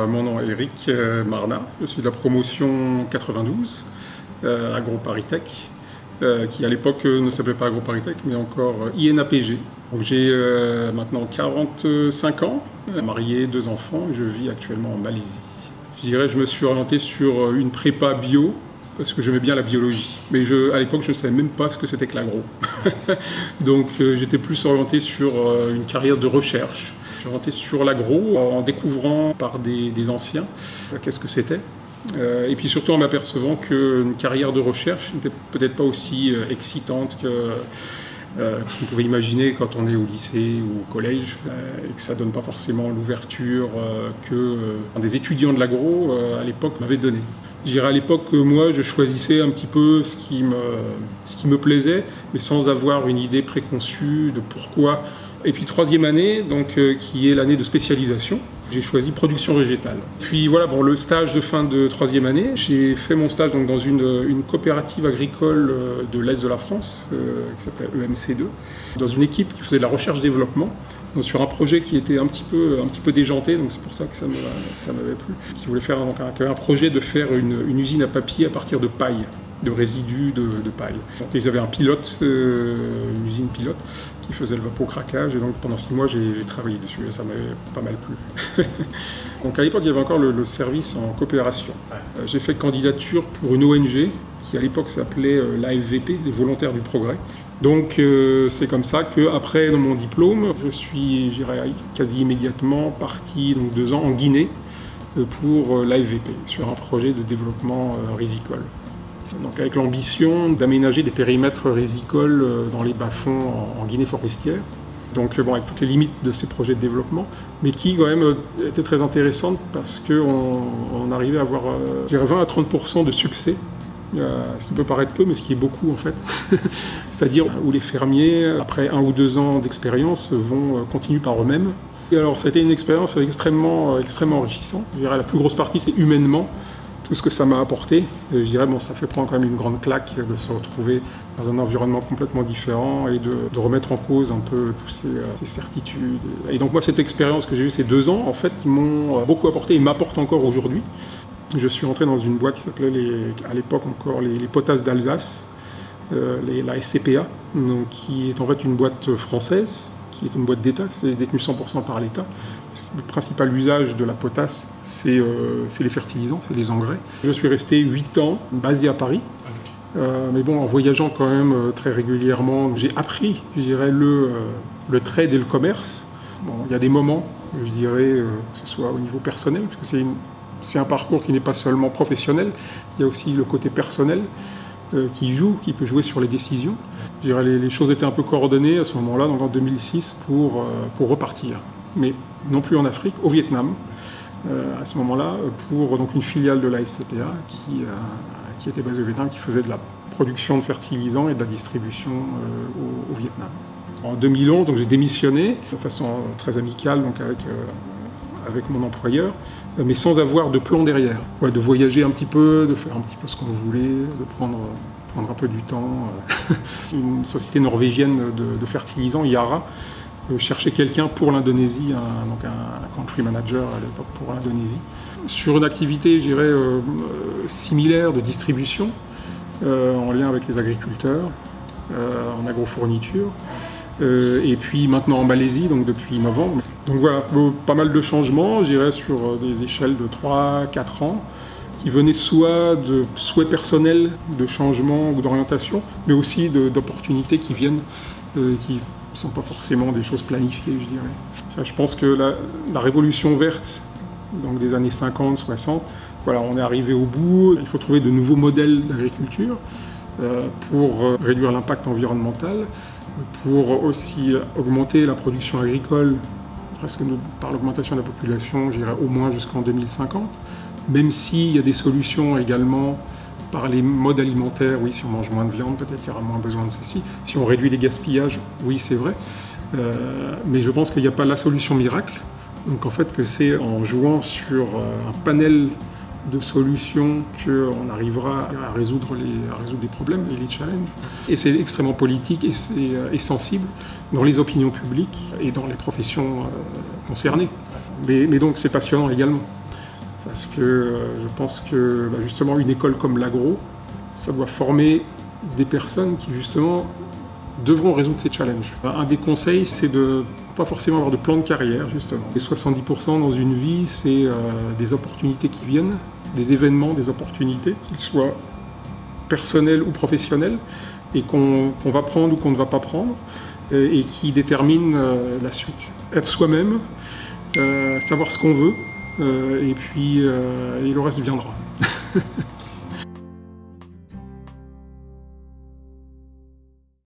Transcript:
Mon nom est Eric Marnat, je suis de la promotion 92, AgroParisTech, qui à l'époque ne s'appelait pas AgroParisTech, mais encore INAPG. Donc j'ai maintenant 45 ans, marié, 2 enfants, et je vis actuellement en Malaisie. Je dirais que je me suis orienté sur une prépa bio, parce que j'aimais bien la biologie. Mais à l'époque, je ne savais même pas ce que c'était que l'agro. Donc j'étais plus orienté sur une carrière de recherche. Je suis orienté sur l'agro en découvrant par des anciens qu'est-ce que c'était. Et puis surtout en m'apercevant qu'une carrière de recherche n'était peut-être pas aussi excitante qu'on pouvait imaginer quand on est au lycée ou au collège, et que ça ne donne pas forcément l'ouverture que des étudiants de l'agro à l'époque m'avaient donné. Je dirais à l'époque, moi, je choisissais un petit peu ce qui me plaisait, mais sans avoir une idée préconçue de pourquoi. Et puis 3e année, donc, qui est l'année de spécialisation, j'ai choisi production végétale. Puis voilà, bon, le stage de fin de 3e année, j'ai fait mon stage donc, dans une coopérative agricole de l'Est de la France, qui s'appelle EMC2, dans une équipe qui faisait de la recherche-développement, donc, sur un projet qui était un petit peu déjanté, donc c'est pour ça que ça m'avait plu, qui voulait faire donc, un projet de faire une usine à papier à partir de paille, de résidus de paille. Donc ils avaient un pilote, une usine pilote, qui faisait le vapocraquage, et donc pendant 6 mois j'ai travaillé dessus, et ça m'avait pas mal plu. Donc à l'époque il y avait encore le service en coopération. J'ai fait candidature pour une ONG, qui à l'époque s'appelait l'AFVP, les Volontaires du Progrès. Donc c'est comme ça qu'après mon diplôme, je suis, quasi immédiatement parti, donc 2 ans, en Guinée pour l'AFVP, sur un projet de développement rizicole. Donc avec l'ambition d'aménager des périmètres rizicoles dans les bas-fonds en Guinée forestière. Donc bon, avec toutes les limites de ces projets de développement, mais qui quand même étaient très intéressantes parce qu'on arrivait à avoir 20 à 30% de succès. Ce qui peut paraître peu, mais ce qui est beaucoup en fait. C'est-à-dire où les fermiers, après 1 ou 2 ans d'expérience, vont continuer par eux-mêmes. Et alors ça a été une expérience extrêmement enrichissante. Je dirais la plus grosse partie, c'est humainement. Tout ce que ça m'a apporté. Et je dirais, bon, ça fait prendre quand même une grande claque de se retrouver dans un environnement complètement différent et de remettre en cause un peu toutes ces certitudes. Et donc moi, cette expérience que j'ai eue ces 2 ans, en fait, m'ont beaucoup apporté et m'apportent encore aujourd'hui. Je suis entré dans une boîte qui s'appelait à l'époque encore les Potasses d'Alsace, la SCPA, donc, qui est en fait une boîte française, qui est une boîte d'État, qui est détenue 100% par l'État. Le principal usage de la potasse, c'est les fertilisants, c'est les engrais. Je suis resté 8 ans, basé à Paris. Mais bon, en voyageant quand même très régulièrement, j'ai appris, je dirais, le trade et le commerce. Bon, il y a des moments, je dirais, que ce soit au niveau personnel, parce que c'est un parcours qui n'est pas seulement professionnel, il y a aussi le côté personnel qui peut jouer sur les décisions. Je dirais, les choses étaient un peu coordonnées à ce moment-là, donc en 2006, pour repartir. Mais non plus en Afrique, au Vietnam, à ce moment-là, pour donc, une filiale de la SCPA qui était basée au Vietnam, qui faisait de la production de fertilisants et de la distribution au Vietnam. En 2011, donc, j'ai démissionné de façon très amicale donc, avec mon employeur, mais sans avoir de plan derrière. Ouais, de voyager un petit peu, de faire un petit peu ce qu'on voulait, de prendre un peu du temps. Une société norvégienne de fertilisants, Yara, chercher quelqu'un pour l'Indonésie, un country manager à l'époque pour l'Indonésie, sur une activité, je dirais, similaire de distribution, en lien avec les agriculteurs, en agrofourniture, et puis maintenant en Malaisie, donc depuis novembre. Donc voilà, pas mal de changements, je dirais, sur des échelles de 3-4 ans, qui venaient soit de souhaits personnels de changement ou d'orientation, mais aussi d'opportunités qui viennent, qui ne sont pas forcément des choses planifiées, je dirais. Je pense que la révolution verte, donc des années 50, 60, voilà, on est arrivé au bout. Il faut trouver de nouveaux modèles d'agriculture pour réduire l'impact environnemental, pour aussi augmenter la production agricole, presque par l'augmentation de la population, je dirais au moins jusqu'en 2050, même s'il y a des solutions également par les modes alimentaires. Oui, si on mange moins de viande, peut-être qu'il y aura moins besoin de ceci. Si on réduit les gaspillages, oui, c'est vrai. Mais je pense qu'il n'y a pas la solution miracle. Donc en fait, que c'est en jouant sur un panel de solutions qu'on arrivera à résoudre des problèmes et les challenges. Et c'est extrêmement politique et sensible dans les opinions publiques et dans les professions concernées. Mais donc c'est passionnant également. parce que je pense que justement une école comme l'agro, ça doit former des personnes qui justement devront résoudre ces challenges. Un des conseils, c'est de pas forcément avoir de plan de carrière, justement. Les 70% dans une vie, c'est des opportunités qui viennent, des événements, des opportunités, qu'ils soient personnels ou professionnels, et qu'on va prendre ou qu'on ne va pas prendre, et qui déterminent la suite. Être soi-même, savoir ce qu'on veut, et puis et le reste viendra.